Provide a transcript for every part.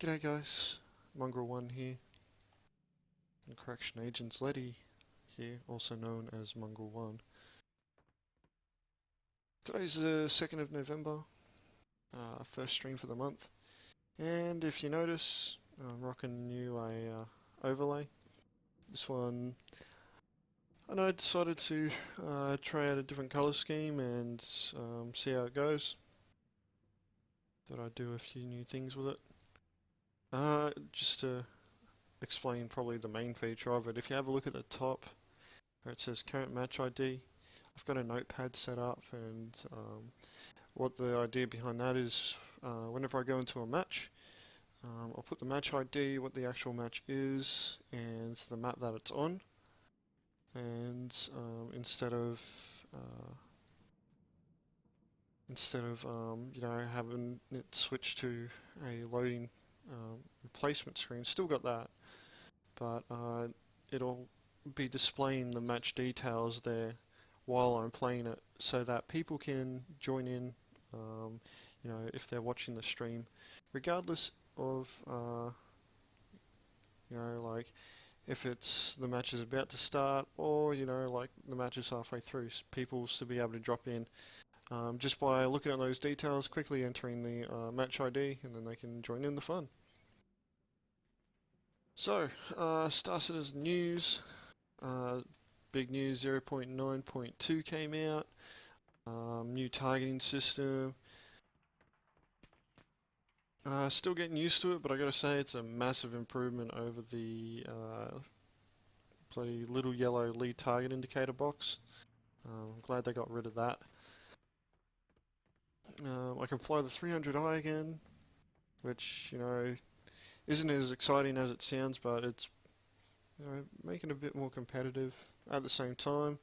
G'day guys, Mongrel One here, and Correction Agents Letty here, also known as Mongrel One. Today's the 2nd of November, first stream for the month, and if you notice, I'm rocking a new overlay. This one, I know I decided to try out a different colour scheme and see how it goes. Thought I'd do a few new things with it. Just to explain probably the main feature of it, if you have a look at the top where it says current match ID, I've got a notepad set up, and what the idea behind that is, whenever I go into a match, I'll put the match ID, what the actual match is, and the map that it's on, and instead of you know, having it switch to a loading replacement screen, still got that, but it'll be displaying the match details there while I'm playing it, so that people can join in, you know, if they're watching the stream, regardless of, you know, like if it's the match is about to start, or you know, like the match is halfway through, people to be able to drop in just by looking at those details, quickly entering the match ID, and then they can join in the fun. So, Star Citizen news. Big news, 0.9.2 came out. New targeting system. Still getting used to it, but I gotta say it's a massive improvement over the bloody little yellow lead target indicator box. I'm glad they got rid of that. I can fly the 300i again, which, you know, isn't as exciting as it sounds, but it's, you know, making it a bit more competitive at the same time.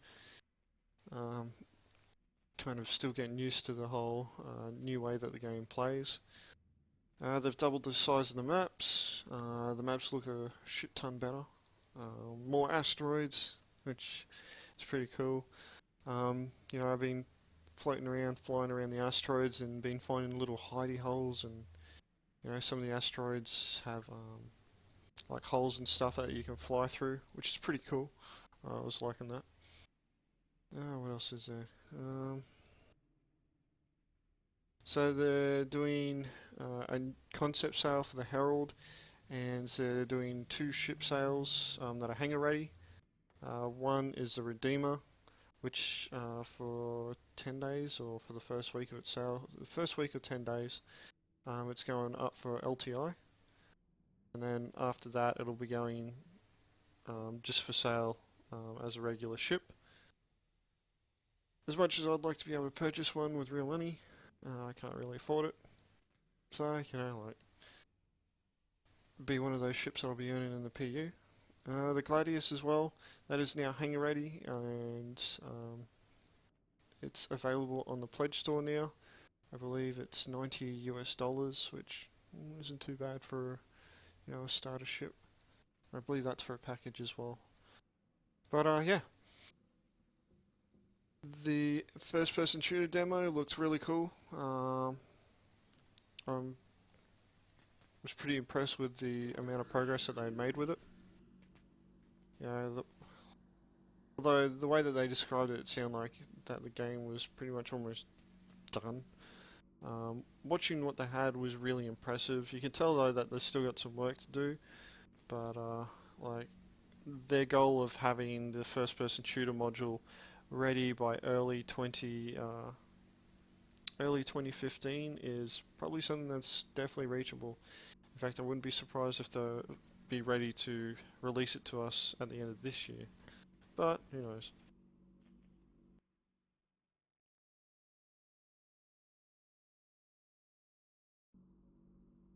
Kind of still getting used to the whole new way that the game plays. They've doubled the size of the maps. The maps look a shit ton better. More asteroids, which is pretty cool. You know, I've been floating around, flying around the asteroids, and been finding little hidey holes, and you know, some of the asteroids have like holes and stuff that you can fly through, which is pretty cool. I was liking that. What else is there? So they're doing a concept sale for the Herald, and they're doing 2 ship sales that are hangar ready. One is the Redeemer, which for 10 days, or for the first week of its sale, the first week of 10 days, it's going up for LTI, and then after that it'll be going just for sale as a regular ship. As much as I'd like to be able to purchase one with real money, I can't really afford it. So, you know, like, be one of those ships that I'll be earning in the PU. The Gladius as well, that is now hangar ready, and it's available on the Pledge store now. I believe it's $90 US, which isn't too bad for, you know, a starter ship. I believe that's for a package as well. But yeah, the first-person shooter demo looked really cool. I was pretty impressed with the amount of progress that they had made with it. Yeah, although the way that they described it, it sounded like that the game was pretty much almost done. Watching what they had was really impressive. You can tell though that they've still got some work to do, but like their goal of having the first-person shooter module ready by early 2015 is probably something that's definitely reachable. In fact, I wouldn't be surprised if they'll be ready to release it to us at the end of this year, but who knows.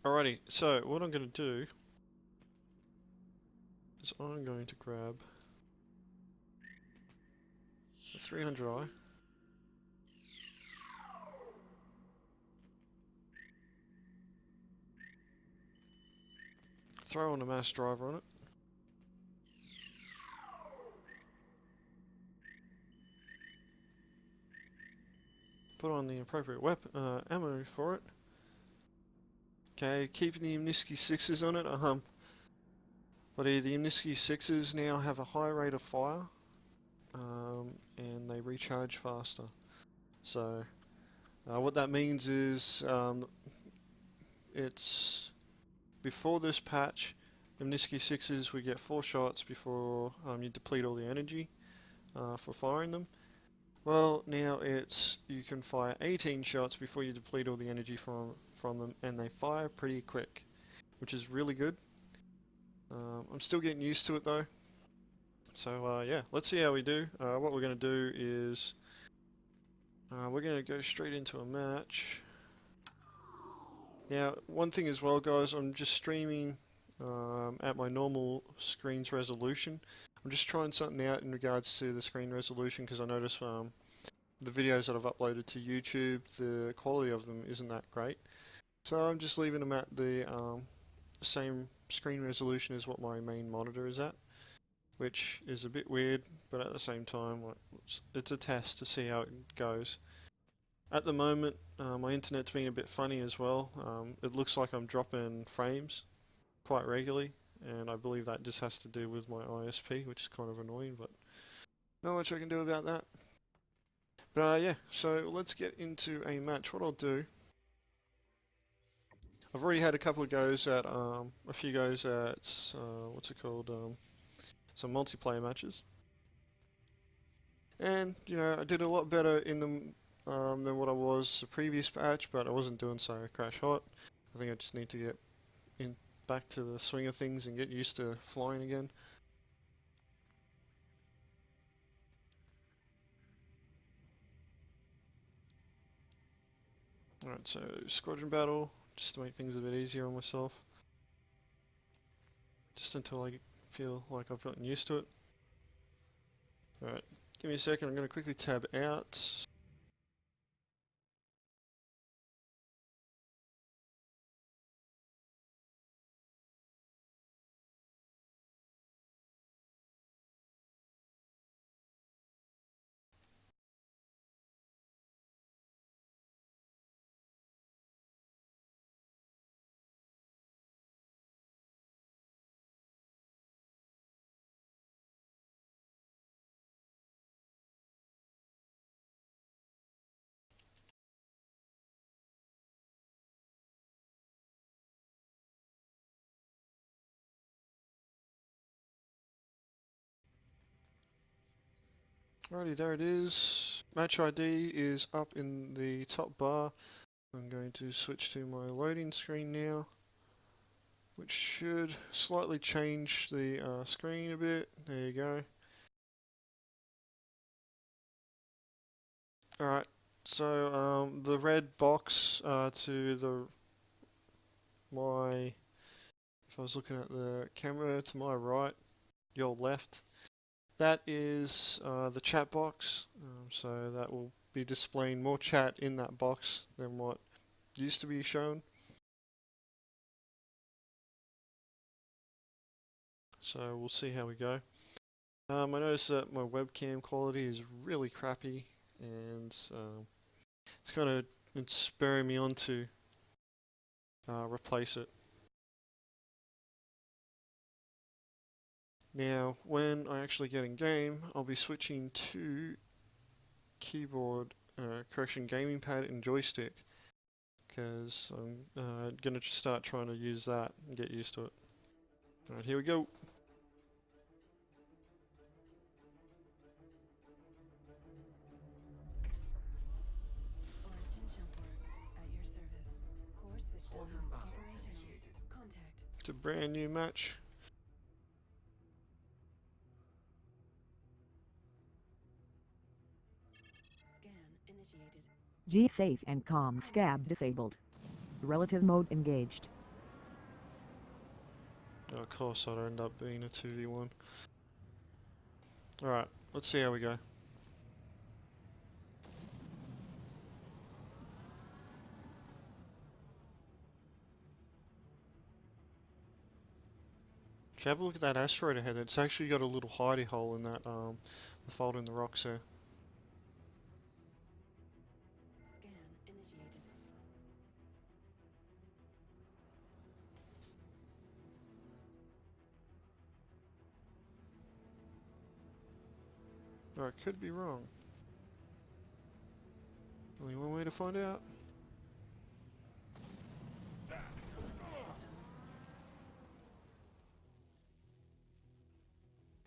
Alrighty, so what I'm going to do is I'm going to grab the 300i, throw on a mass driver on it, put on the appropriate ammo for it, Okay, keeping the Imniski 6s on it, but the Imniski 6s now have a high rate of fire, and they recharge faster. So, what that means is, it's before this patch, Imniski 6s we get 4 shots before you deplete all the energy for firing them. Well, now it's you can fire 18 shots before you deplete all the energy from them, and they fire pretty quick, which is really good. I'm still getting used to it though. So yeah, let's see how we do. What we're going to do is we're going to go straight into a match. Now, one thing as well, guys, I'm just streaming at my normal screen's resolution. I'm just trying something out in regards to the screen resolution because I notice the videos that I've uploaded to YouTube, the quality of them isn't that great. So I'm just leaving them at the same screen resolution as what my main monitor is at, which is a bit weird, but at the same time, it's a test to see how it goes. At the moment, my internet's been a bit funny as well. It looks like I'm dropping frames quite regularly, and I believe that just has to do with my ISP, which is kind of annoying, but not much I can do about that. But yeah, so let's get into a match. What I'll do, I've already had a couple of goes at, a few goes at, what's it called, some multiplayer matches. And, you know, I did a lot better in them than what I was the previous match, but I wasn't doing so crash hot. I think I just need to get back to the swing of things and get used to flying again. Alright, so squadron battle, just to make things a bit easier on myself. Just until I feel like I've gotten used to it. Alright, give me a second, I'm going to quickly tab out. Alrighty, there it is. Match ID is up in the top bar. I'm going to switch to my loading screen now, which should slightly change the screen a bit. There you go. Alright, so the red box to if I was looking at the camera to my right, your left, that is the chat box. So that will be displaying more chat in that box than what used to be shown. So we'll see how we go. I noticed that my webcam quality is really crappy, and it's spurring me on to replace it. Now, when I actually get in game, I'll be switching to keyboard, gaming pad and joystick, because I'm going to start trying to use that and get used to it. Alright, here we go. It's a brand new match. G safe and com scab disabled. Relative mode engaged. Oh, of course I'd end up being a 2v1. Alright, let's see how we go. If you have a look at that asteroid ahead, it's actually got a little hidey hole in that the fold in the rocks there. But I could be wrong. Only one way to find out.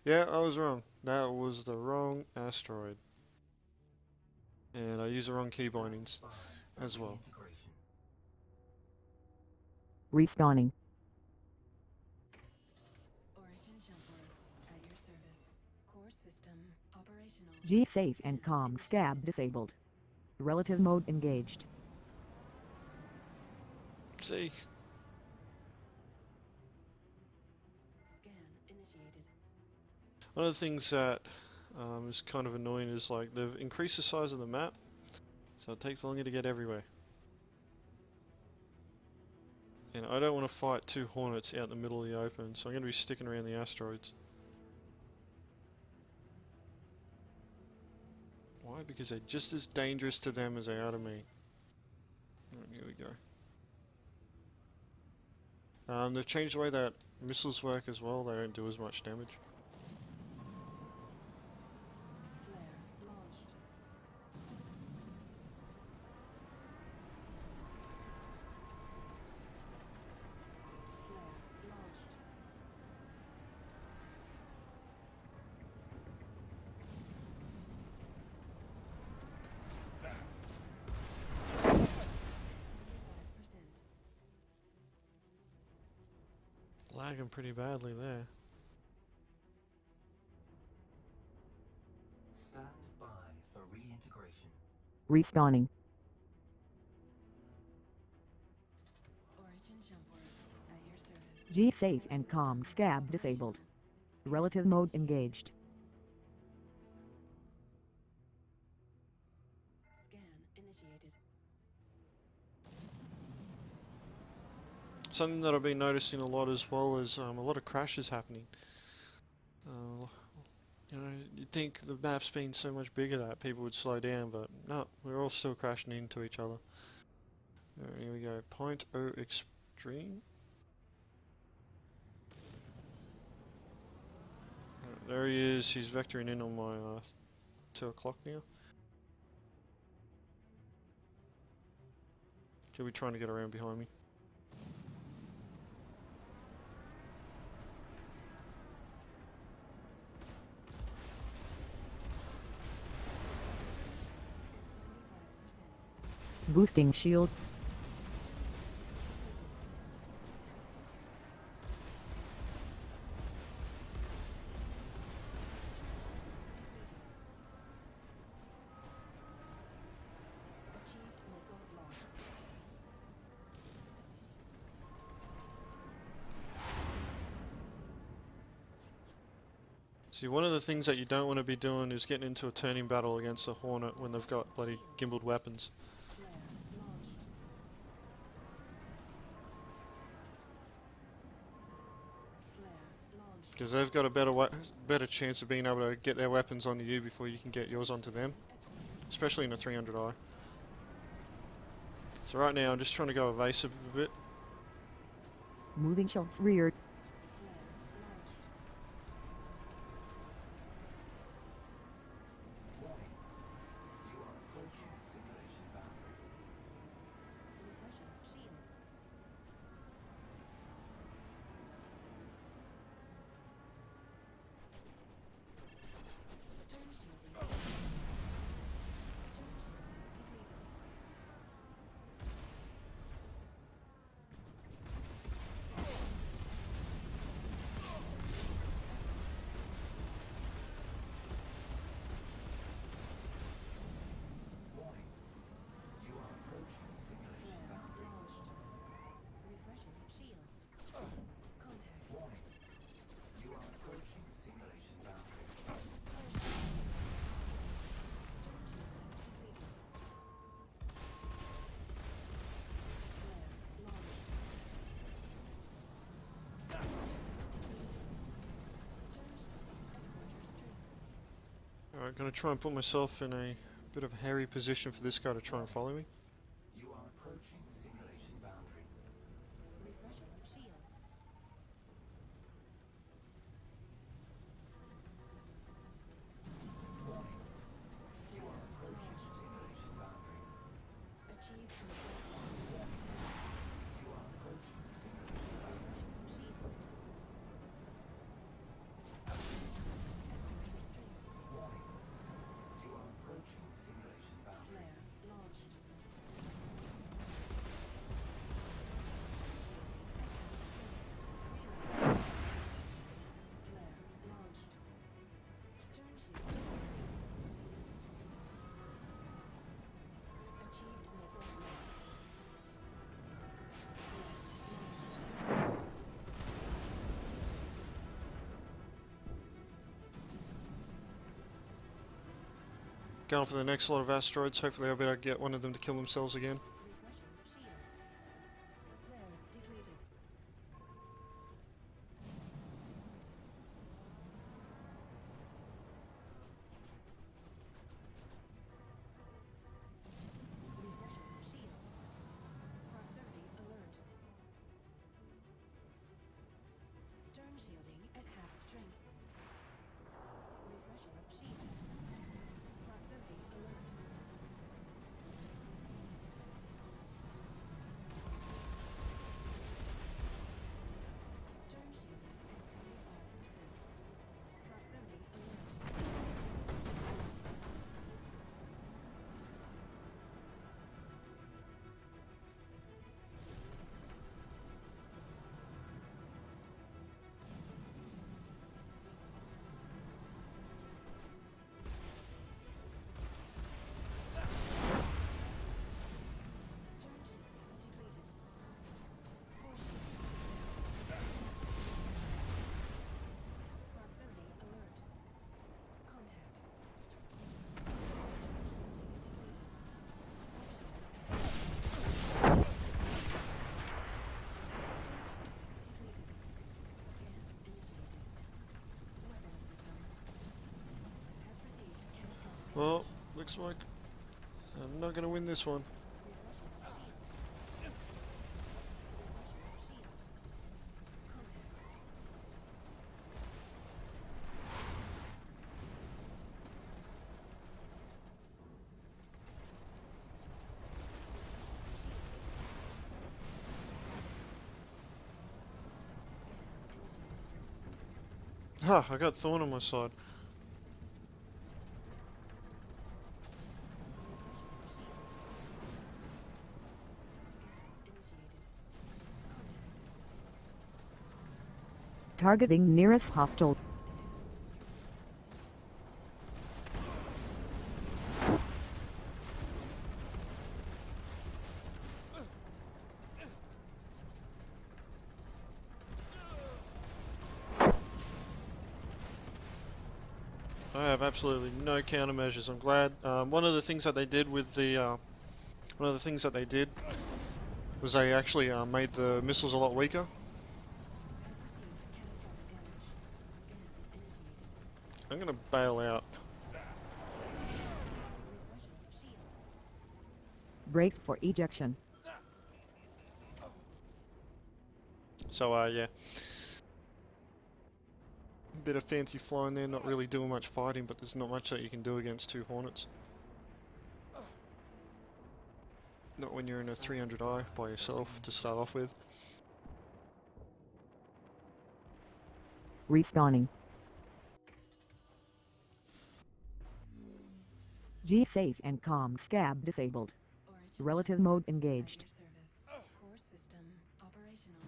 Yeah, I was wrong. That was the wrong asteroid. And I used the wrong key bindings as well. Respawning. Origin jumpworks at your service. Core system operational. G safe and comm scab disabled. Relative mode engaged. See? Scan initiated. One of the things that is kind of annoying is like they've increased the size of the map, so it takes longer to get everywhere. And I don't want to fight two hornets out in the middle of the open, so I'm going to be sticking around the asteroids. Why? Because they're just as dangerous to them as they are to me. Alright, here we go. They've changed the way that missiles work as well, they don't do as much damage. Flare launched. Flare launched. Lagging pretty badly there. Stand by for reintegration. Respawning. Origin jumpworks at your service. G safe and comm scab disabled. Relative mode engaged. Scan initiated. Something that I've been noticing a lot as well is a lot of crashes happening. You know, you'd think the map's been so much bigger that people would slow down, but no, we're all still crashing into each other. Alright, here we go. Point O extreme. Alright, there he is. He's vectoring in on my 2 o'clock now. He'll be trying to get around behind me. Boosting shields. Achieved missile launch. See, one of the things that you don't want to be doing is getting into a turning battle against a Hornet when they've got bloody gimbaled weapons. Flare launched. Flare launched. Because they've got a better chance of being able to get their weapons onto you before you can get yours onto them. Especially in a 300i. So right now I'm just trying to go evasive a bit. Moving shields reared. Flare launched. Warning. You are approaching simulation boundary. Refreshing shields. Stern shielding. Stern shielding depleted. Warning. You are approaching simulation Flare boundary. launched. Refreshing shields. Contact. Warning. You are approaching simulation boundary. Stern shielding depleted. Flare launched. Stern shielding at quarter strength. Alright, gonna try and put myself in a bit of a hairy position for this guy to try and follow me. You are approaching simulation boundary. Refreshing shields. Warning. going for the next lot of asteroids. Hopefully I'll be able to get one of them to kill themselves again. Refreshing shields. Flares depleted. Refreshing shields. Proximity alert. Stern shielding at half strength. Refreshing shields. Proximity alert. Stern shielding at 75%. Proximity alert. Stern shielding depleted. Force shield. Proximity alert. Contact. Stern shielding depleted. Depleted. Scan initiated. Weapon system. Has received catastrophic Well, damage. looks like I'm not going to win this one. Refreshing shields. Refreshing shields. Contact. Scan initiated. Ha! I got Thorn on my side. Targeting nearest hostile. I have absolutely no countermeasures. I'm glad. One of the things that they did with the one of the things that they did was they actually made the missiles a lot weaker. Has received catastrophic damage. Scan initiated. I'm gonna bail out. Refreshing shields. Brace for ejection. So yeah, bit of fancy flying there, not really doing much fighting, but there's not much that you can do against two Hornets. Not when you're in a 300i by yourself to start off with. Respawning. G-Safe and Com Scab disabled. Origin Relative shepherds mode at engaged. your service. Core system operational.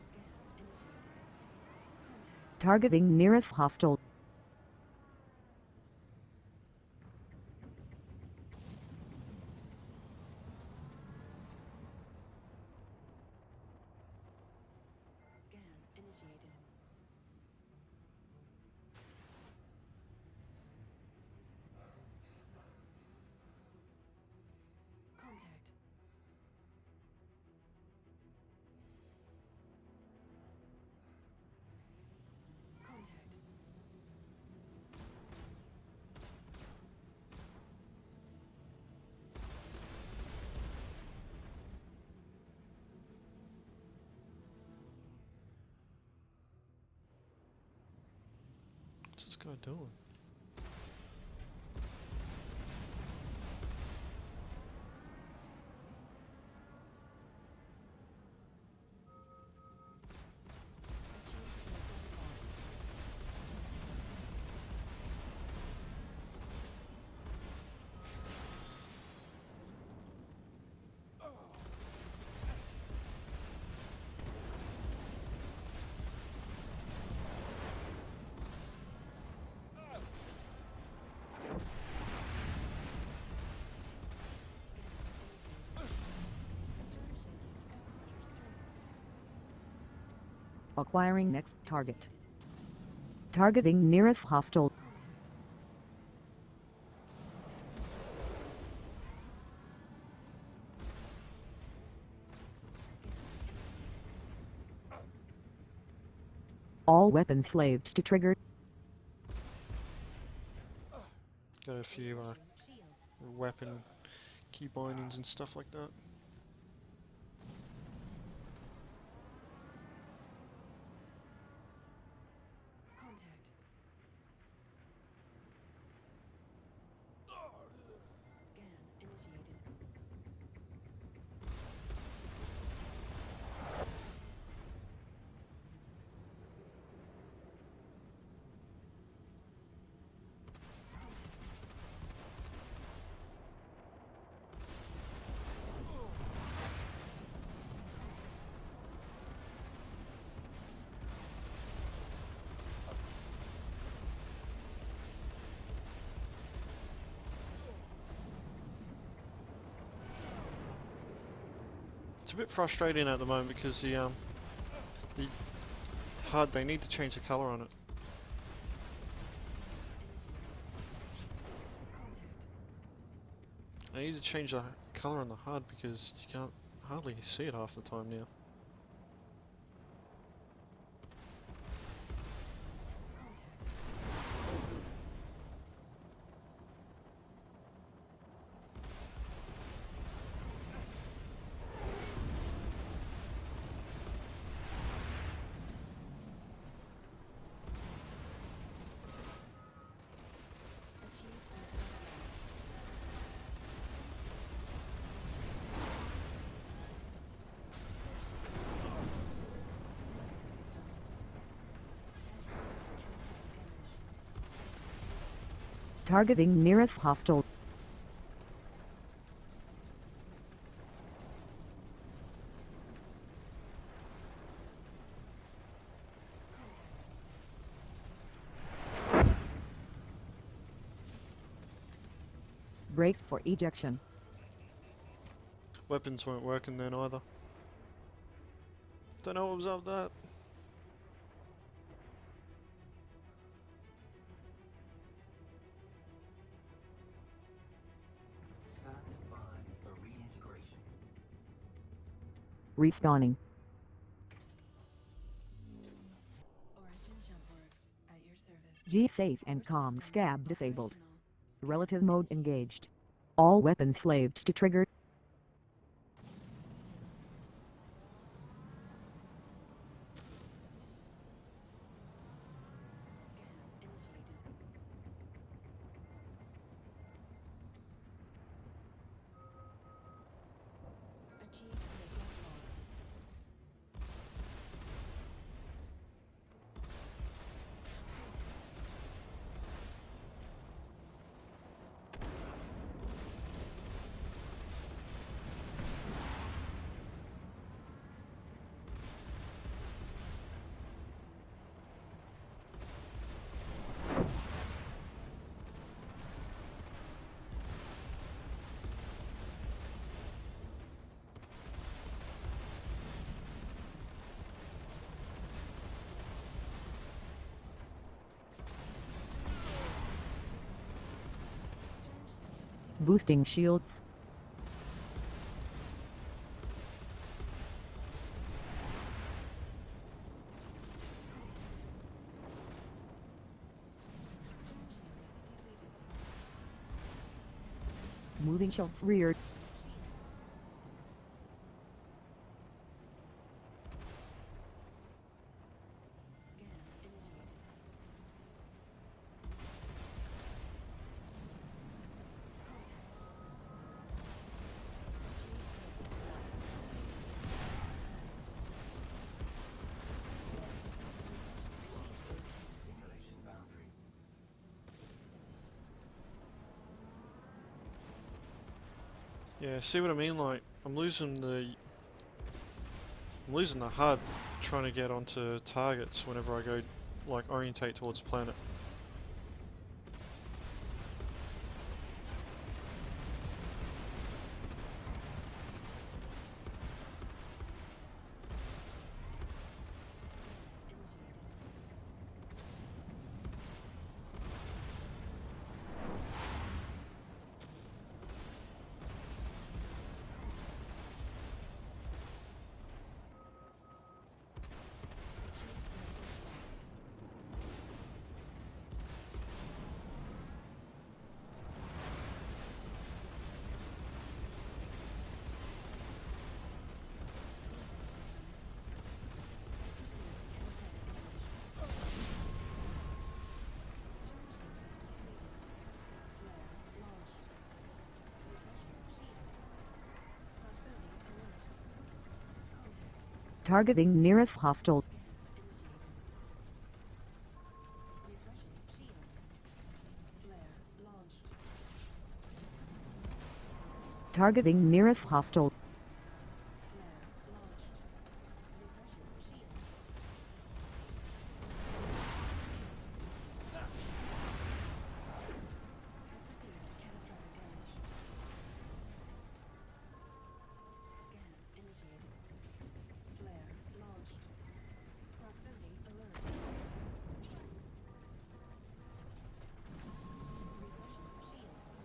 Scan initiated. Contact. Targeting nearest hostile. Scan initiated. Contact. Contact. What's this guy doing? Acquiring next target. Targeting nearest hostile. All weapons slaved to trigger. Got a few weapon key bindings and stuff like that. Contact. Scan initiated. It's a bit frustrating at the moment because the HUD, they need to change the color on it. They need to change the color on the HUD because you can't hardly see it half the time now. Targeting nearest hostile. Brace for ejection. Weapons weren't working then either. Don't know what was up with that. Stand by for reintegration. Respawning. Origin Jumpworks at your service. G safe and comm scab disabled. Relative mode engaged. All weapons slaved to trigger. Scan initiated. Achieve reset log. Boosting shields. Moving shields reared. Scan initiated. Simulation boundary. Yeah, see what I mean? Like, I'm losing the HUD trying to get onto targets whenever I go, like, orientate towards a planet. Targeting nearest hostile. Refreshing shields. Flare launched. Targeting nearest hostile. Flare launched. Refreshing shields. Has received catastrophic damage. Scan initiated. Flare launched. Proximity alert. Refreshing shields. Flare launched. Proximity alert. Warship advanced. Scan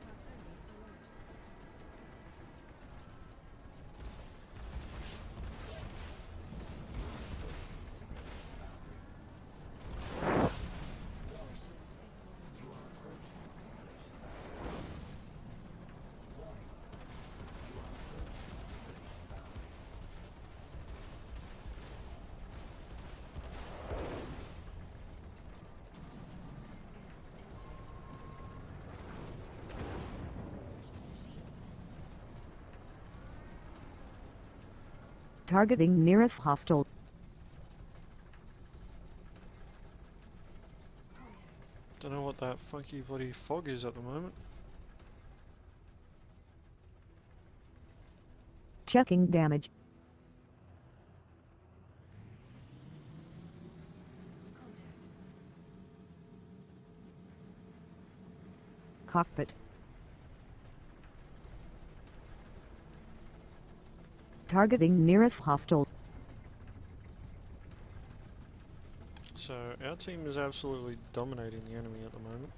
initiated. Refreshing shields. Targeting nearest hostile. Contact. Don't know what that funky bloody fog is at the moment. Checking damage. Contact. Cockpit. Targeting nearest hostile. So our team is absolutely dominating the enemy at the moment.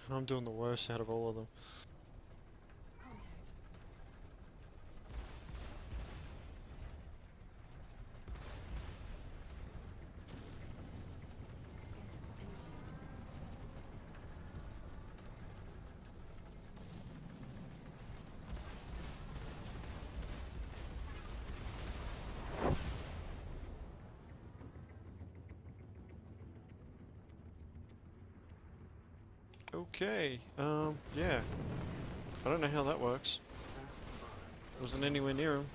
And I'm doing the worst out of all of them. Contact. Scan initiated. Okay, yeah. I don't know how that works. Wasn't anywhere near him.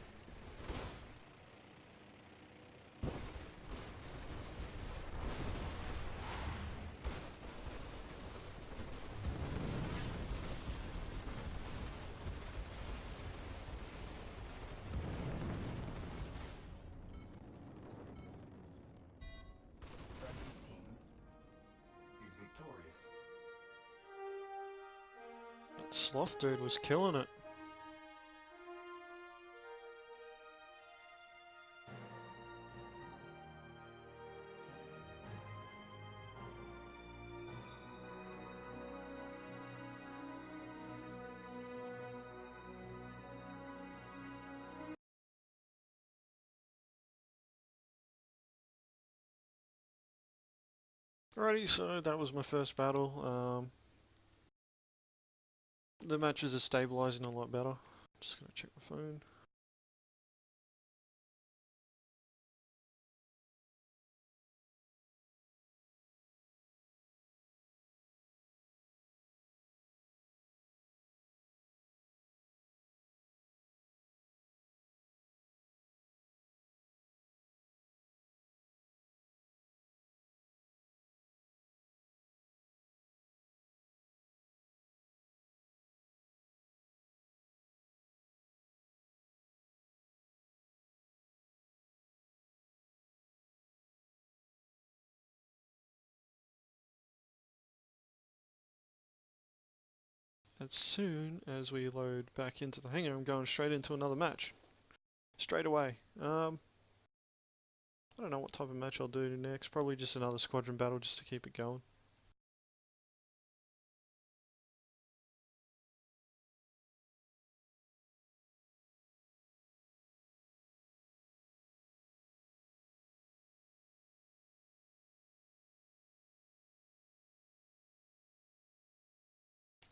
Friendly team is victorious. That sloth dude was killing it. Alrighty, so that was my first battle. The matches are stabilizing a lot better. Just gonna check my phone. As soon as we load back into the hangar, I'm going straight into another match. Straight away. I don't know what type of match I'll do next. Probably just another squadron battle just to keep it going.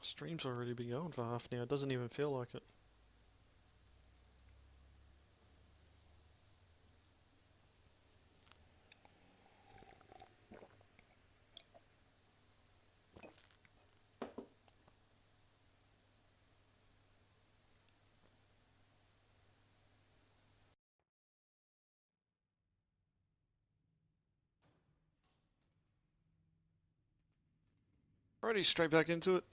Stream's already been going for half now. It doesn't even feel like it. Alrighty, straight back into it.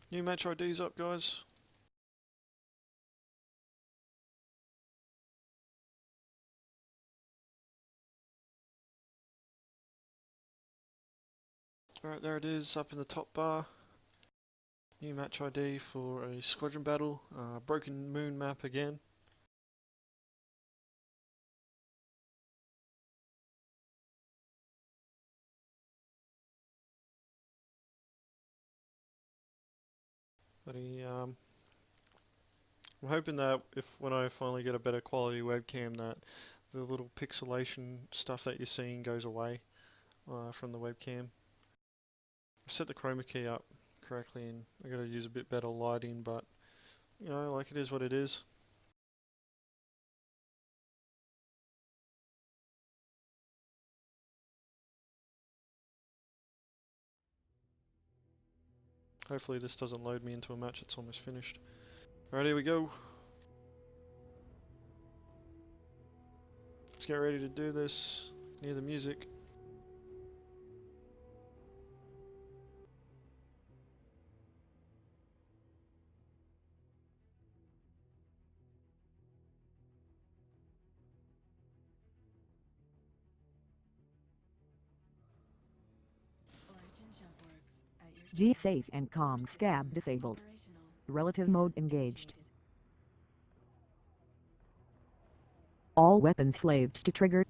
New match IDs up, guys. Alright, there it is, up in the top bar. New match ID for a squadron battle. Broken Moon map again. I'm hoping that when I finally get a better quality webcam, that the little pixelation stuff that you're seeing goes away from the webcam. I've set the chroma key up correctly, and I got to use a bit better lighting, but you know, like, it is what it is. Hopefully this doesn't load me into a match that's almost finished. Alright, here we go. Let's get ready to do this. Near the music. Origin jump works at your G safe and comm scab disabled. Relative mode engaged. All weapons slaved to trigger.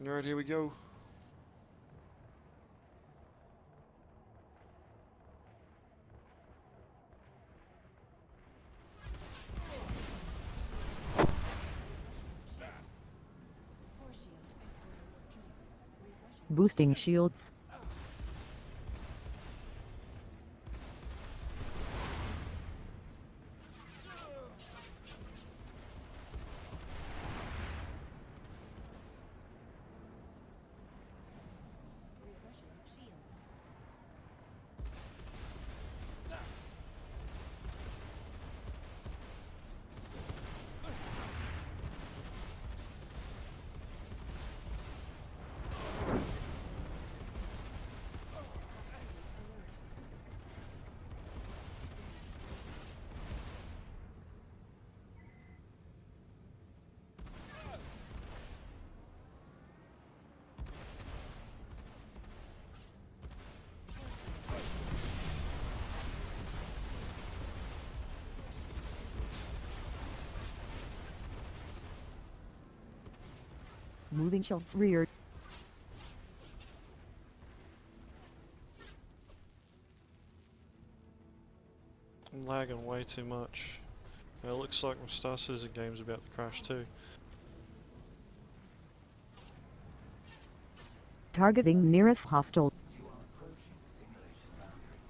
Alright, here we go. Boosting shields. Moving shields rear. I'm lagging way too much. It looks like my Star Citizen game's about to crash too. Targeting nearest hostile. You are approaching simulation boundary.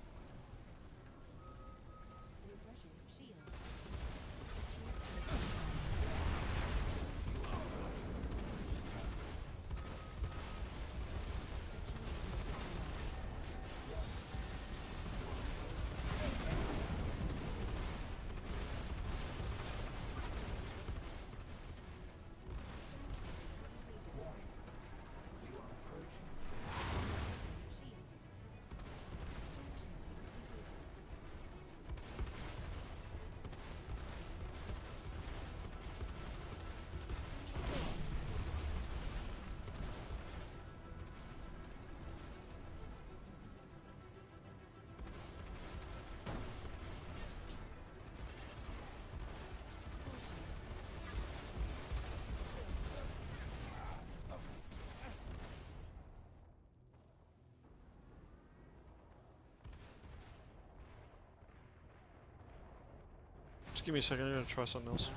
Just give me a second, I'm gonna try something else.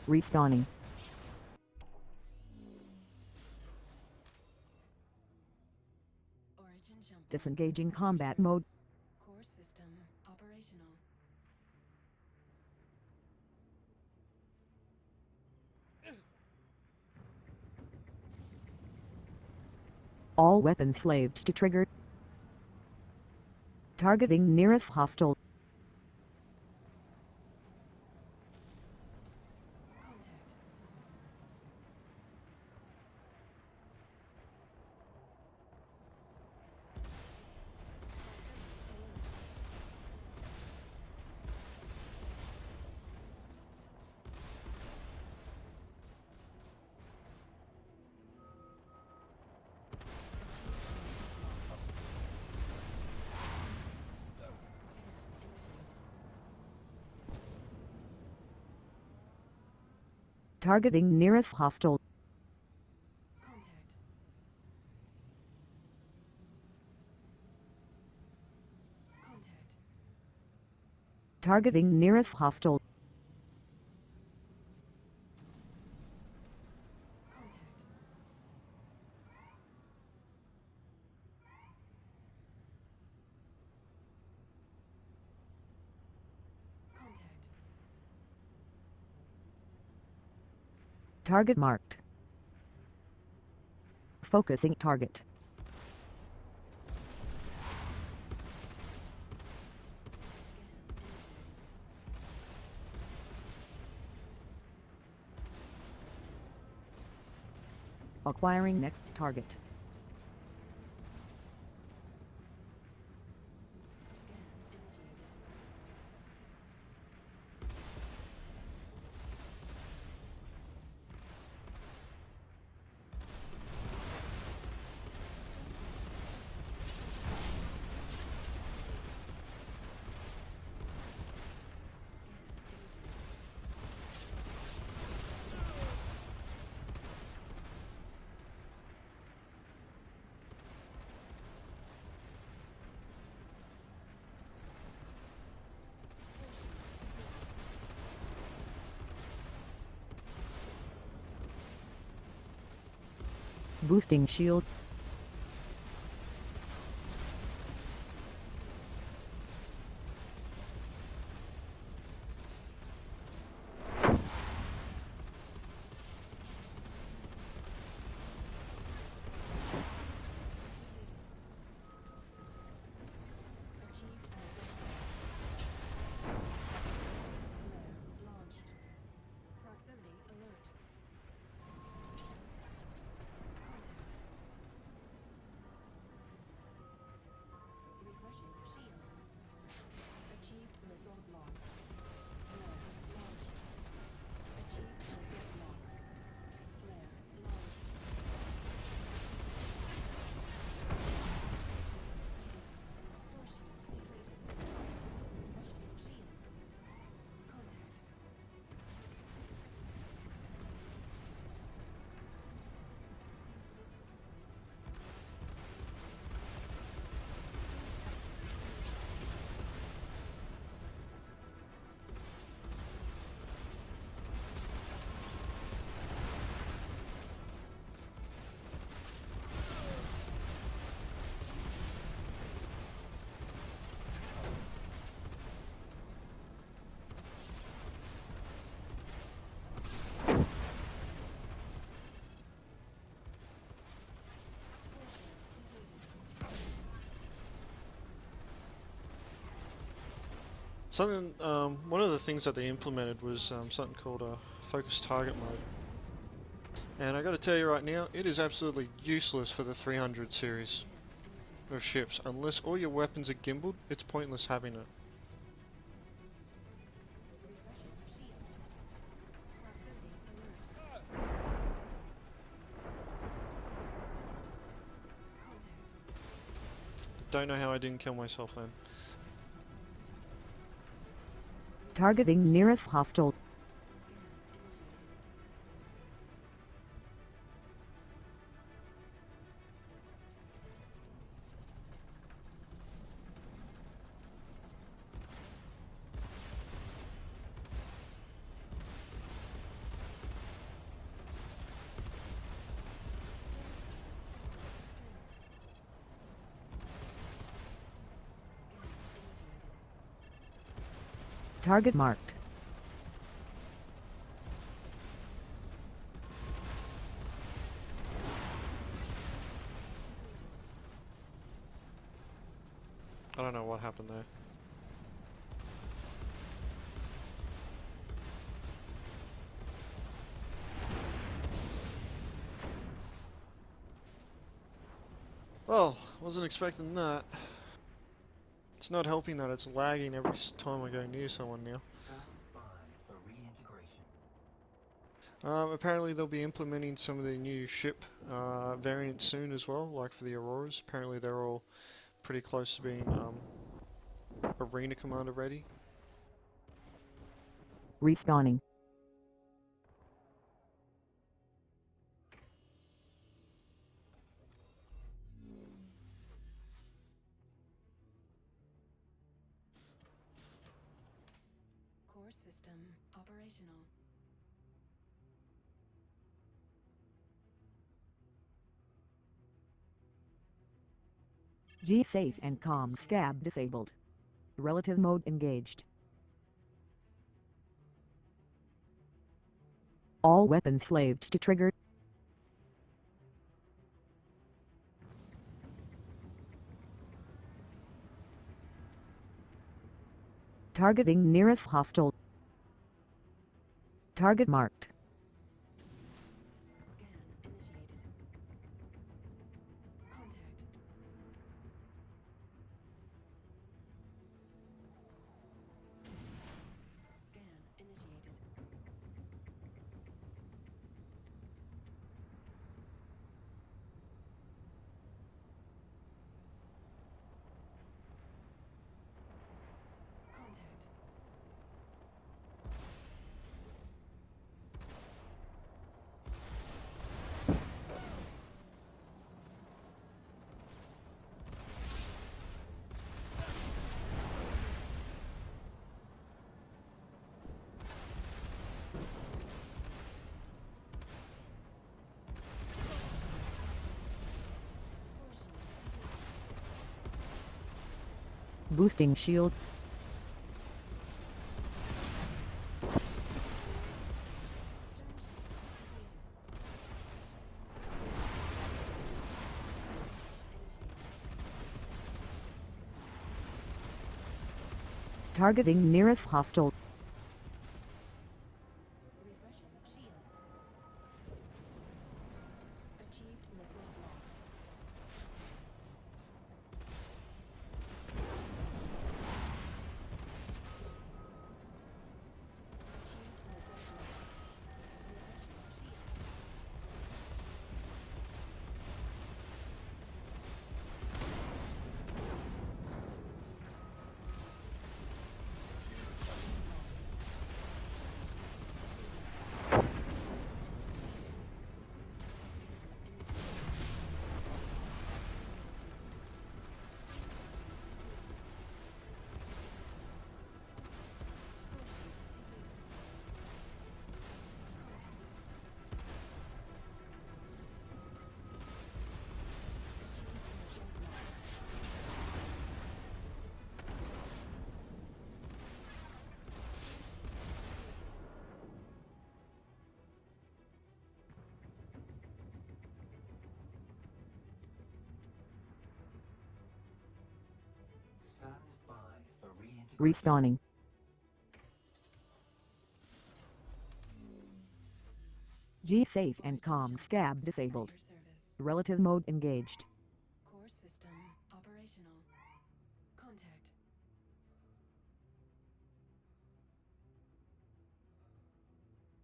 Respawning. Origin jump. Disengaging combat mode. Core system operational. All weapons slaved to trigger. Targeting nearest hostile. Contact. Targeting nearest hostile. Contact. Contact. Targeting nearest hostile. Contact. Contact. Target marked. Focusing target. Acquiring next target. Scan initiated. Boosting shields. Achieved missile. Flare launched. Proximity alert. Contact. Something, one of the things that they implemented was something called a focus target mode. And I gotta tell you right now, it is absolutely useless for the 300 series of ships. Unless all your weapons are gimbaled, it's pointless having it. Refreshing shields. Proximity alert. Contact. Don't know how I didn't kill myself then. Targeting nearest hostile. Scan initiated. Scan initiated. Target marked. I don't know what happened there. Well, wasn't expecting that. It's not helping that it's lagging every time I go near someone now. Stand by for reintegration. Apparently they'll be implementing some of the new ship variants soon as well, like for the Auroras. Apparently they're all pretty close to being Arena Commander ready. Respawning. Core system operational. G safe and comm scab disabled. Relative mode engaged. All weapons slaved to trigger. Targeting nearest hostile. Target marked. Scan initiated. Contact. Scan initiated. Contact. Force shield depleted. Boosting shields. Stern shield depleted. Initiated. Targeting nearest hostile. Refreshing shields. Achieved missile block. Achieved missile block. Refreshing shields. Stand by for reintegration. Respawning. G safe and comm scab disabled. At your service. Relative mode engaged. Core system operational. Contact.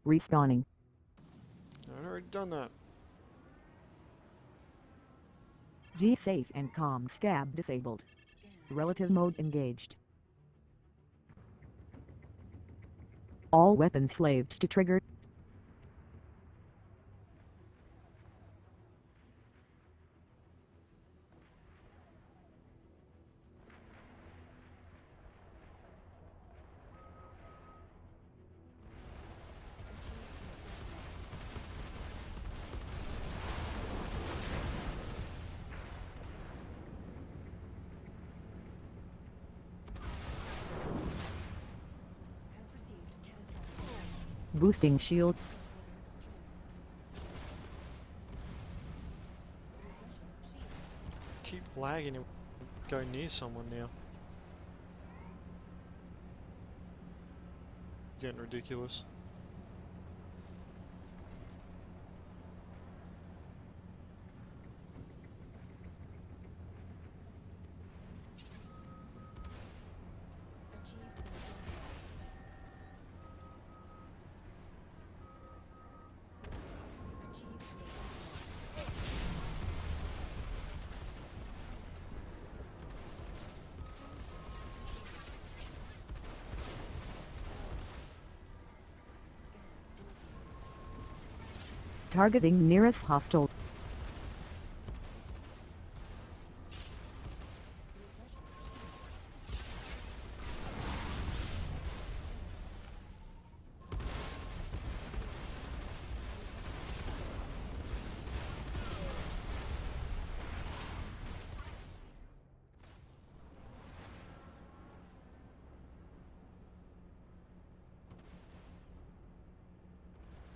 Respawning. I'd already done that. G safe and comm scab disabled. Scan. Relative mode engaged. All weapons slaved to trigger. Has received catastrophic. Boosting shields. Keep lagging and go near someone now. Getting ridiculous. Targeting nearest hostile.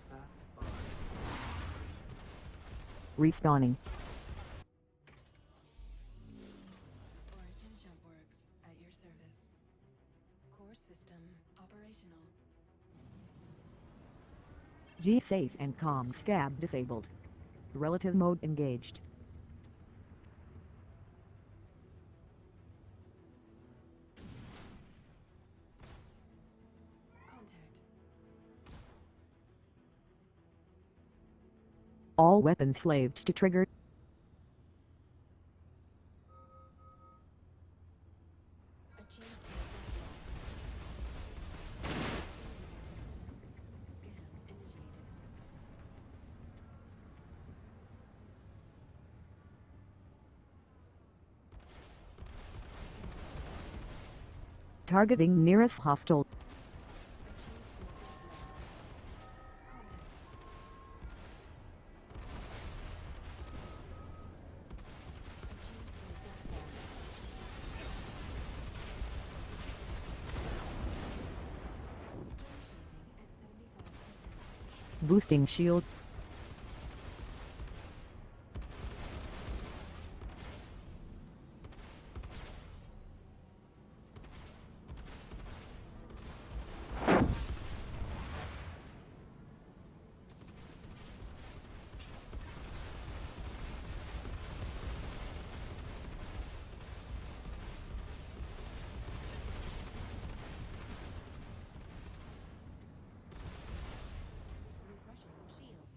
Stand by. Respawning. Origin Jumpworks at your service. Core system operational. G safe and comm scab disabled. Relative mode engaged. Contact. All weapons slaved to trigger. Achieved. Scan initiated. Targeting nearest hostile. Boosting shields. Refreshing shields.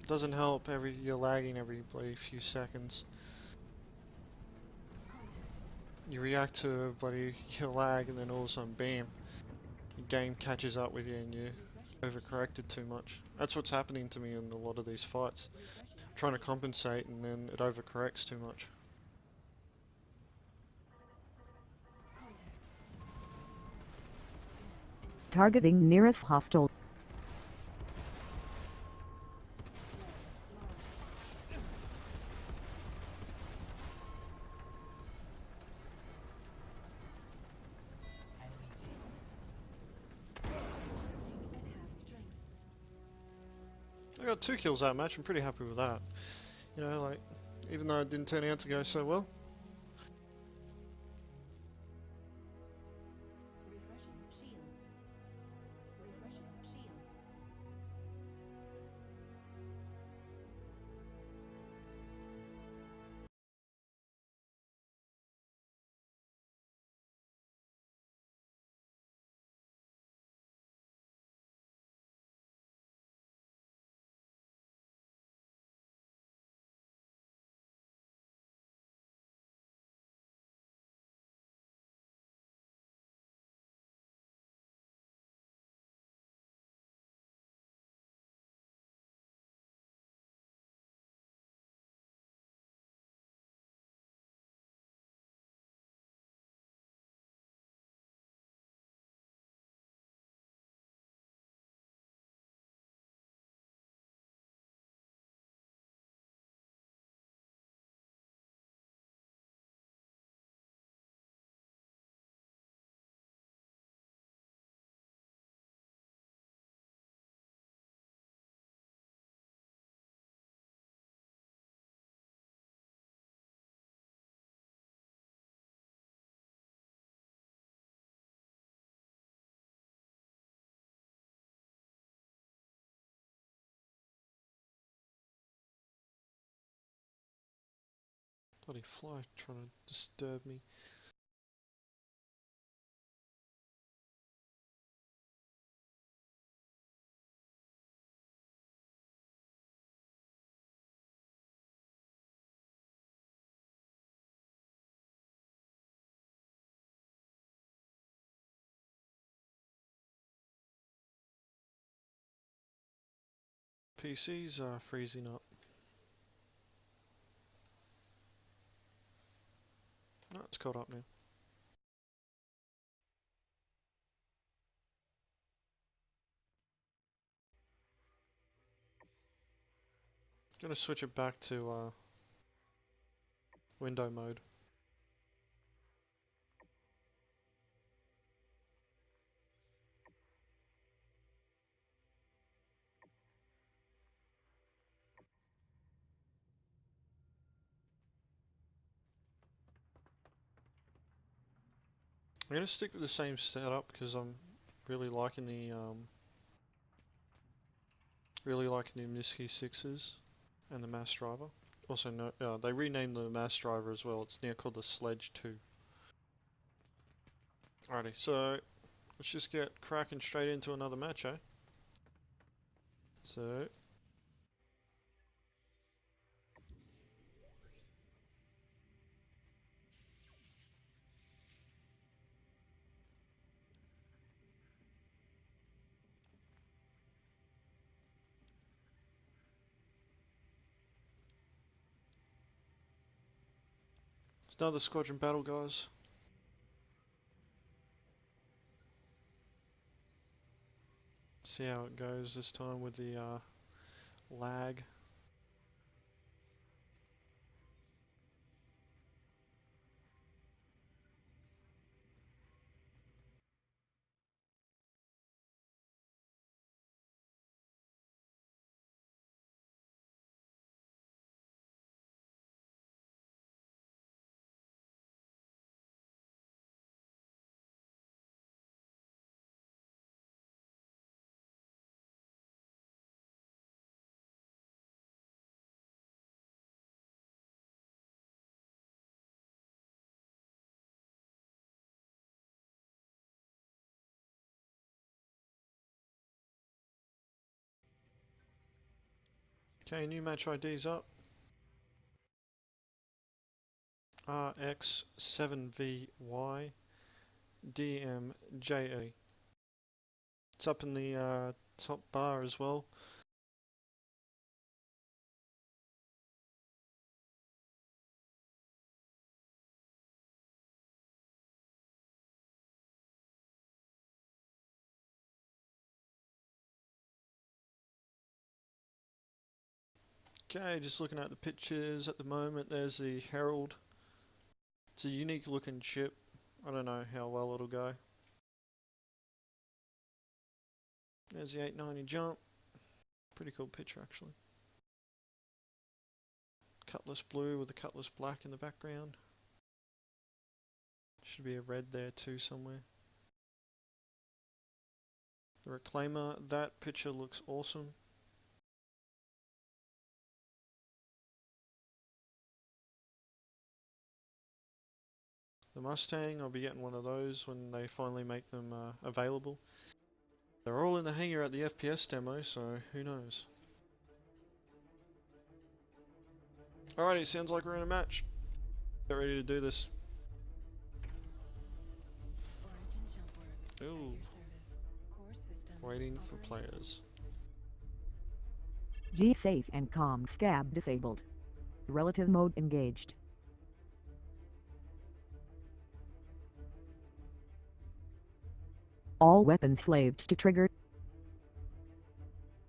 Doesn't help. You're lagging every bloody few seconds. You react to bloody your lag, and then all of a sudden, bam, your game catches up with you, and you overcorrected too much. That's what's happening to me in a lot of these fights. I'm trying to compensate, and then it overcorrects too much. Targeting nearest hostile. I got 2 kills that match. I'm pretty happy with that. You know, like, even though it didn't turn out to go so well. Refreshing shields. Refreshing shields. Bloody fly trying to disturb me. PCs are freezing up. No, it's caught up now. Gonna switch it back to window mode. I'm gonna stick with the same setup because I'm really liking the MISC 6s and the mass driver. Also, no, they renamed the mass driver as well. It's now called the Sledge 2. Alrighty, so let's just get cracking straight into another match, eh? So it's another squadron battle, guys. See how it goes this time with the lag. Okay, new match ID's up. RX7VY DMJE. It's up in the top bar as well. Okay, just looking at the pictures at the moment, there's the Herald. It's a unique looking ship. I don't know how well it'll go. There's the 890 jump. Pretty cool picture actually. Cutlass blue with a cutlass black in the background. Should be a red there too somewhere. The Reclaimer, that picture looks awesome. The Mustang, I'll be getting one of those when they finally make them available. They're all in the hangar at the FPS demo, so who knows. Alrighty, sounds like we're in a match. Get ready to do this. Origin jump works at Ooh. your service. Core system Waiting for operational. players. G-Safe and COM scab disabled. Relative mode engaged. All weapons slaved to trigger.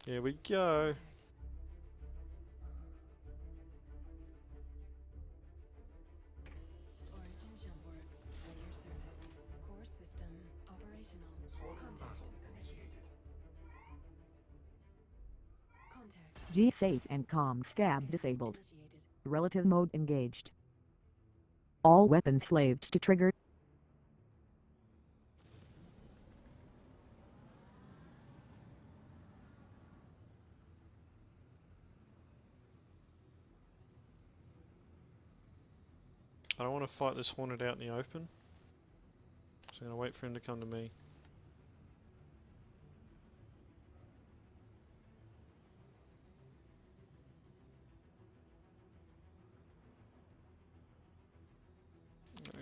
Here we go. Contact. Origin jump works at your service. Core system operational. Squadron Contact. battle initiated. Contact. G-Safe and COM scab Scan disabled. initiated. Relative mode engaged. All weapons slaved to trigger. I don't want to fight this Hornet out in the open. So I'm going to wait for him to come to me.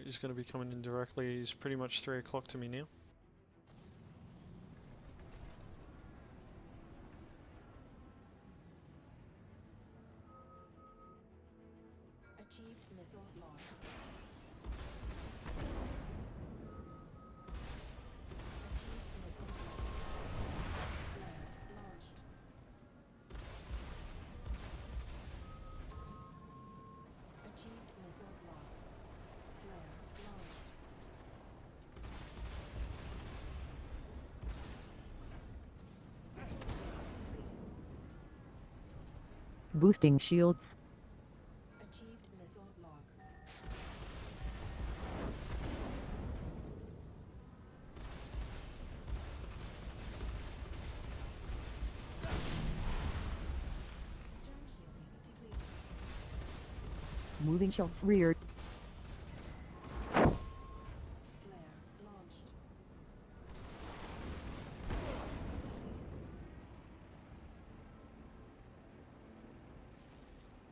He's going to be coming in directly. He's pretty much 3 o'clock to me now. Achieved missile launch. Achieved missile launch. Flare launched. Achieved missile block. Flare launched. Depleted. Boosting shields. Achieved missile lock. Stern shielding depleted. Moving shields reared. Flare launched. Defeated.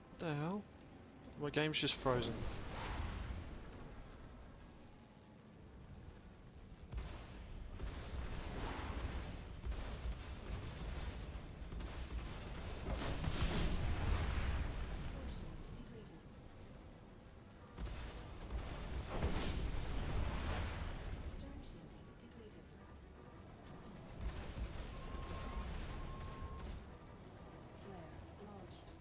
What the hell? My game's just frozen. Core shield depleted. Stern shielding depleted. Flare launched.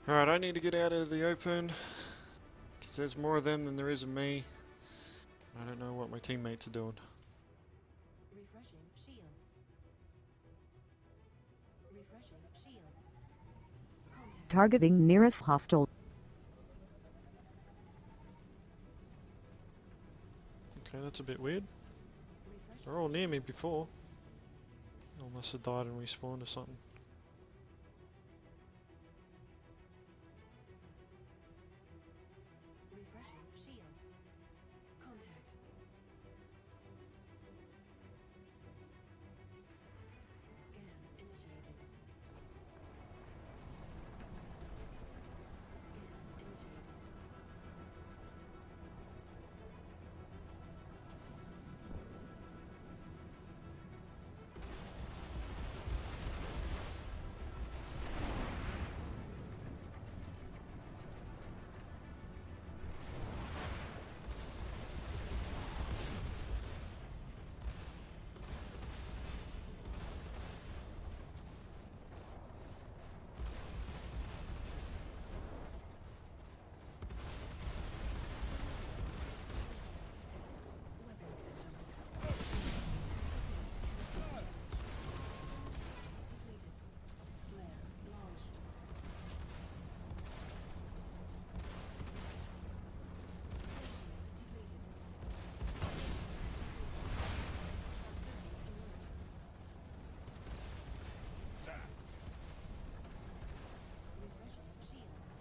Alright, I need to get out of the open, because there's more of them than there is of me. I don't know what my teammates are doing. Refreshing shields. Refreshing shields. Contact. Targeting nearest hostile. Okay, that's a bit weird. Refreshing They're all near me shields. before. They must have died and respawned or something. Refreshing shields. Contact. Scan initiated. Scan initiated. Weapon system. Depleted. Flare launched. Depleted. Refreshing shields.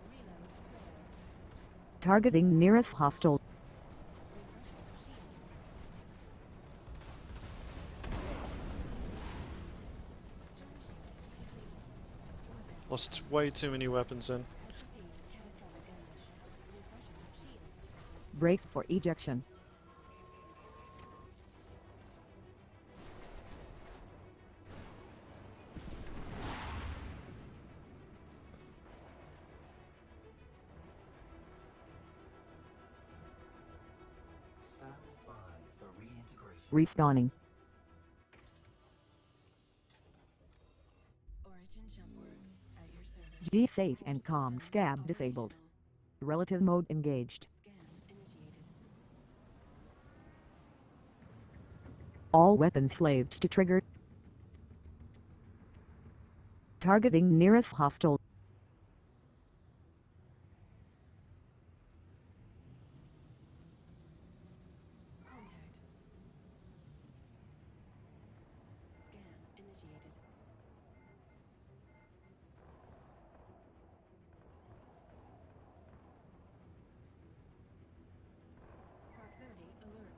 Reload flare. Targeting nearest hostile. Refreshing shields. Stern shield depleted. Weapon Lost system. way too many weapons then. Has received catastrophic damage. Refreshing shields. Brace for ejection. Stand by for reintegration. Respawning. Origin Jumpworks at your service. G safe Core and comm system scab disabled. operational. Relative mode engaged. Scan initiated. All weapons slaved to trigger. Targeting nearest hostile. Contact. Scan initiated. Proximity alert.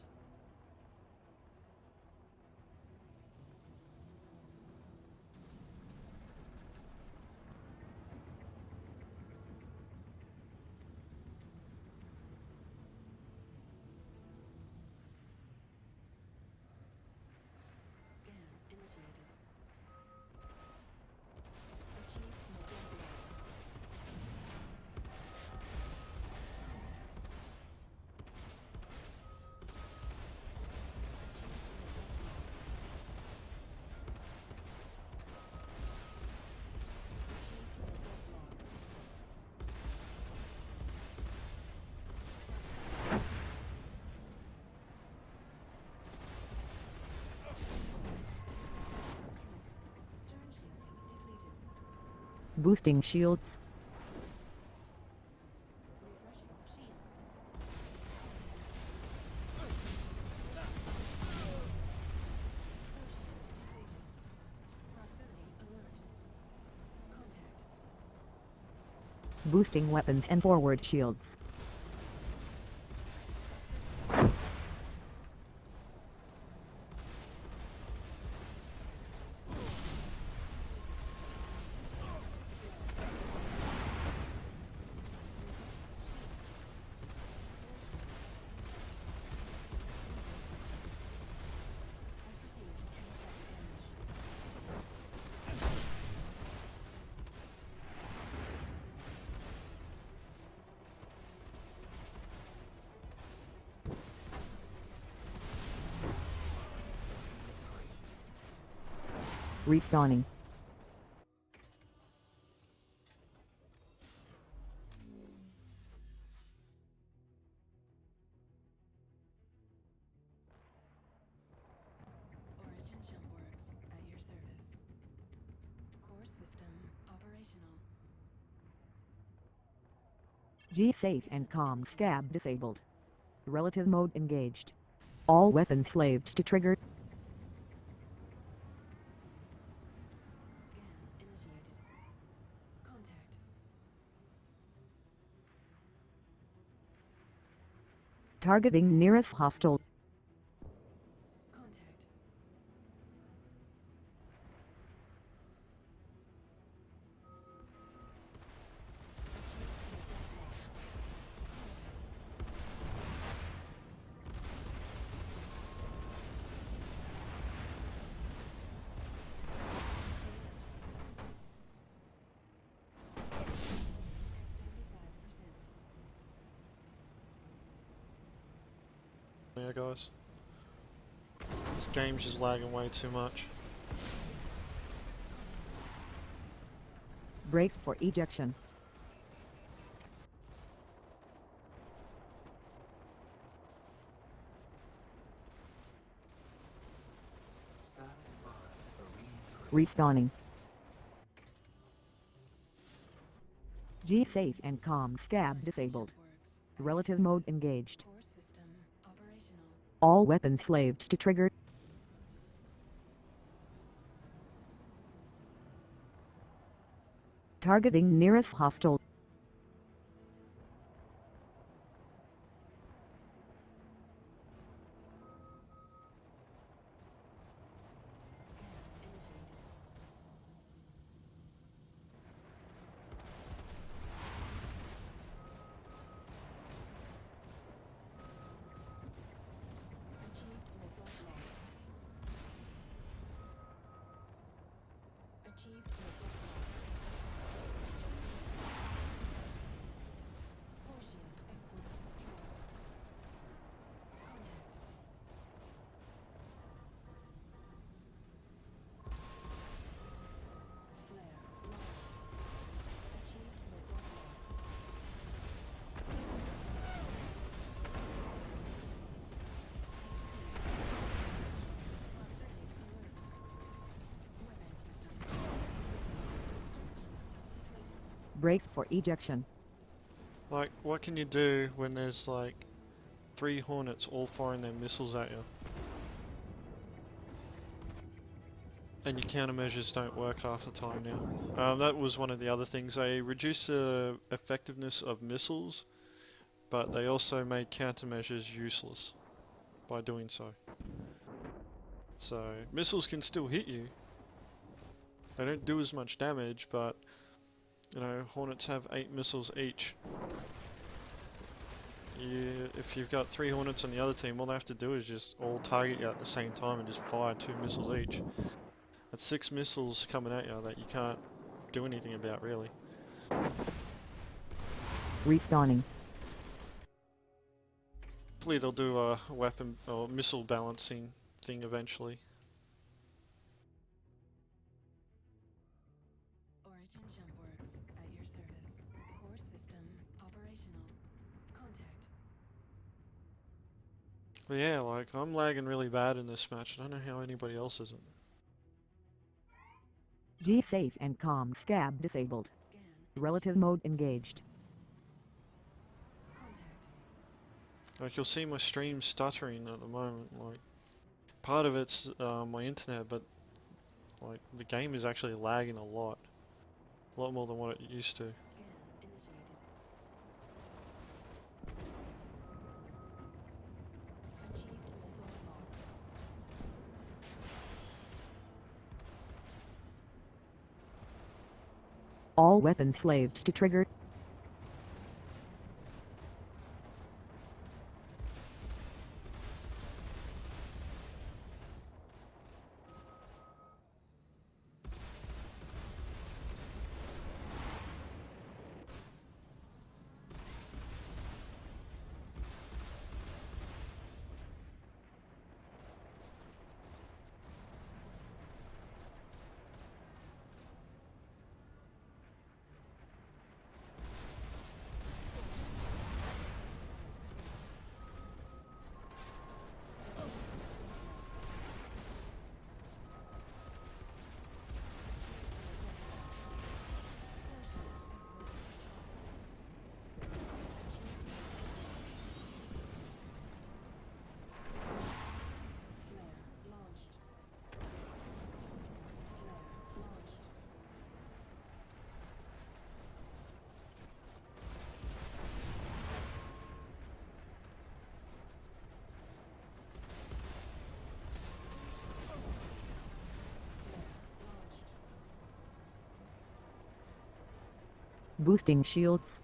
Scan initiated. Achieve missile block. Contact. Achieved missile block. Stern shielding depleted. Boosting shields. Refreshing shields. Force shield depleted. Proximity alert. Contact. Boosting weapons and forward shields. Respawning. Origin jump works at your service. Core system operational. G-Safe and Com Scab disabled. Relative mode engaged. All weapons slaved to trigger. Scan initiated. Contact. Targeting nearest hostile. Contact. At 75%. Yeah, guys. This game's just lagging way too much. Brace for ejection. Standing by for re-entry. Respawning. G-Safe and Com Scab disabled. Jump works at your Relative mode service. engaged. Core system operational. All weapons slaved to trigger. Targeting nearest hostile. Scan initiated. Achieved missile lock. Achieved missile lock. Force shield equipment restored. Contact. Flare launch. Achieved missile lock. Weapon system. Restriction depleted. Brace for ejection. Like, what can you do when there's like 3 Hornets all firing their missiles at you? And your countermeasures don't work half the time now. That was one of the other things. They reduced the effectiveness of missiles, but they also made countermeasures useless by doing so. So, missiles can still hit you. They don't do as much damage, but, you know, Hornets have 8 missiles each. If you've got 3 Hornets on the other team, all they have to do is just all target you at the same time and just fire 2 missiles each. That's 6 missiles coming at you that you can't do anything about, really. Respawning. Hopefully they'll do a weapon or missile balancing thing eventually. Origin jump works at your service. Core system operational. Contact. But yeah, like, I'm lagging really bad in this match. I don't know how anybody else isn't. G-Safe and Com Scab disabled. Scan. Relative initiated. mode engaged. Contact. Like, you'll see my stream stuttering at the moment. Like, part of it's my internet, but like, the game is actually lagging a lot more than what it used to. Scan initiated. Achieved missile lock. All weapons slaved to trigger. Boosting shields.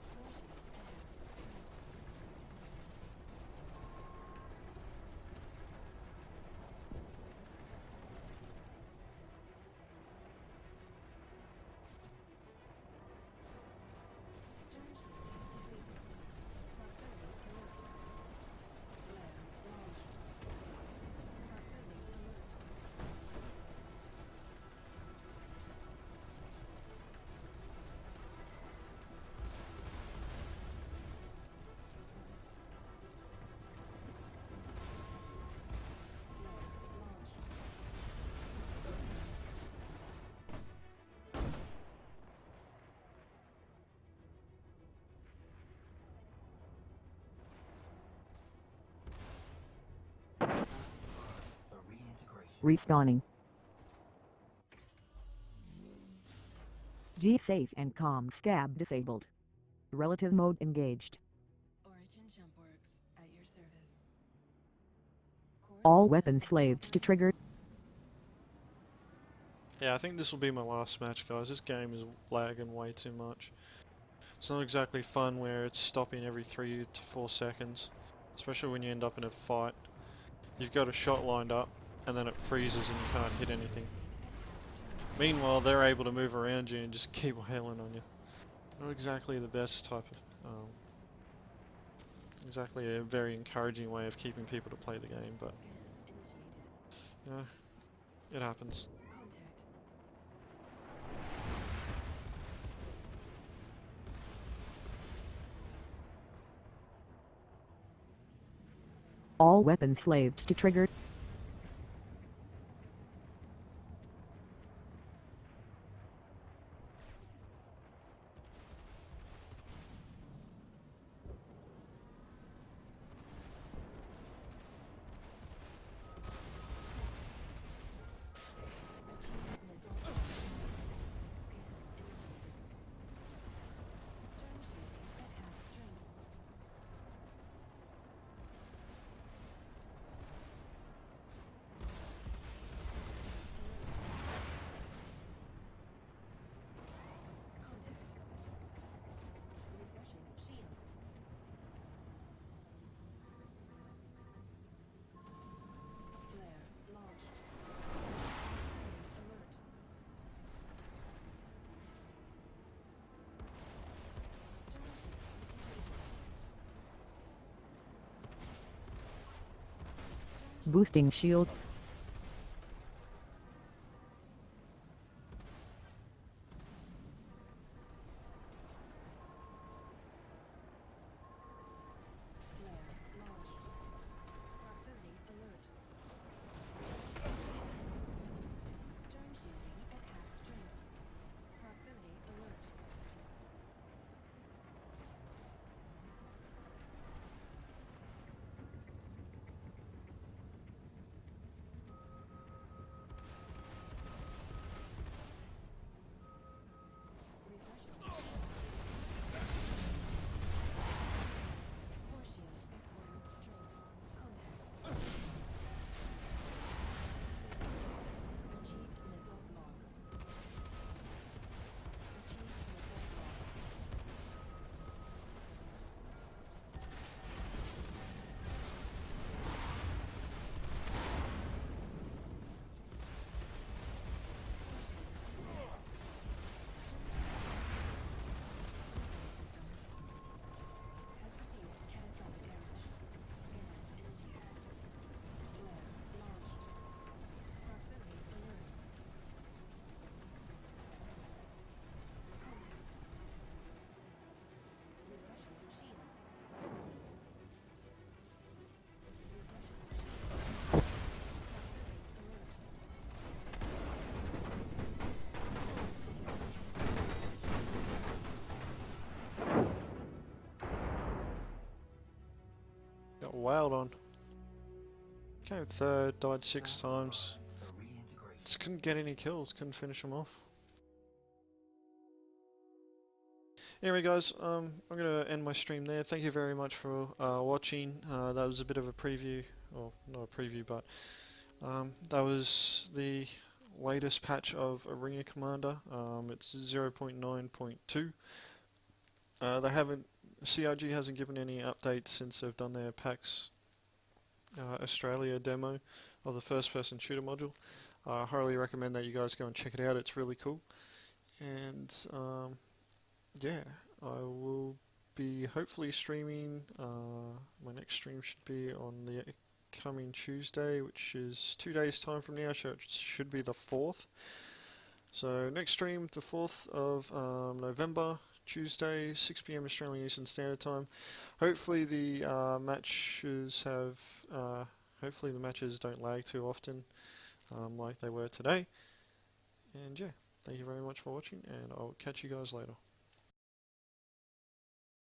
For reintegration. Respawning. G safe and comm scab disabled. Relative mode engaged. Origin jump works at your service. Core All system weapons slaved to trigger. Yeah, I think this will be my last match, guys. This game is lagging way too much. It's not exactly fun where it's stopping every 3 to 4 seconds, especially when you end up in a fight. You've got a shot lined up, and then it freezes and you can't hit anything. Meanwhile, they're able to move around you and just keep wailing on you. Not exactly the best type of, exactly a very encouraging way of keeping people to play the game, but, scan initiated. you know, it happens. Contact. All weapons slaved to trigger. Achieve missile launch. Scan initiated. Stern shielding at half strength. Contact. Refreshing shields. Flare launched. Proximity alert. Stern shield activated. Stern Boosting shields. flare launched. Proximity alert. Stern shielding at half strength. Proximity alert. Refreshing. Force shield at quarter strength. Contact. Achieved missile lock. Achieved missile lock. System has received catastrophic damage. Scan initiated. Flare launched. Proximity alert. Contact. Refreshing shields. Refreshing shields. Proximity alert. Got wailed on. Came third, died 6 times. For reintegration. Just couldn't get any kills, couldn't finish them off. Anyway guys, I'm going to end my stream there. Thank you very much for watching. That was a bit of a preview, or not a preview, but that was the latest patch of Arena Commander. It's 0.9.2. They haven't. CRG hasn't given any updates since they've done their PAX Australia demo of the first-person shooter module. I highly recommend that you guys go and check it out. It's really cool. And yeah, I will be hopefully streaming. My next stream should be on the coming Tuesday, which is 2 days time from now, so it should be the 4th. So next stream, the 4th of November, Tuesday, 6 p.m. Australian Eastern Standard Time. Hopefully the matches don't lag too often, like they were today. And yeah, thank you very much for watching, and I'll catch you guys later.